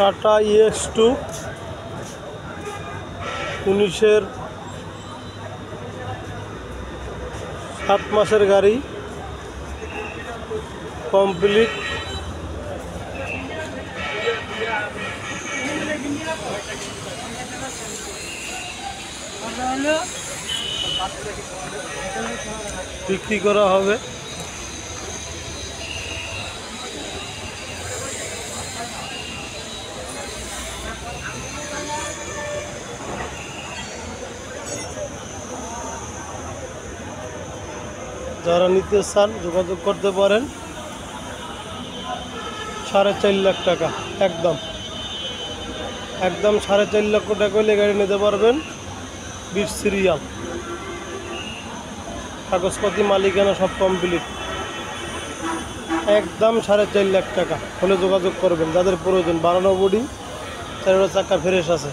Tata EX2 19-এর 7 মাসের গাড়ি complete. বিক্রি করা হবে। যারা নিতে চান যোগাযোগ করতে পারেন। 4.5 লাখ টাকা একদম 4.5 লক্ষ টাকা হলে গাড়ি নিতে পারবেন। 20 সিরিয়াল, কাগজপাতি মালিকানা সব কমপ্লিট। একদম 4.5 লাখ টাকা হলে যোগাযোগ করবেন যাদের প্রয়োজন। 12 বডি, 4 চাকা ফ্রেশ আছে।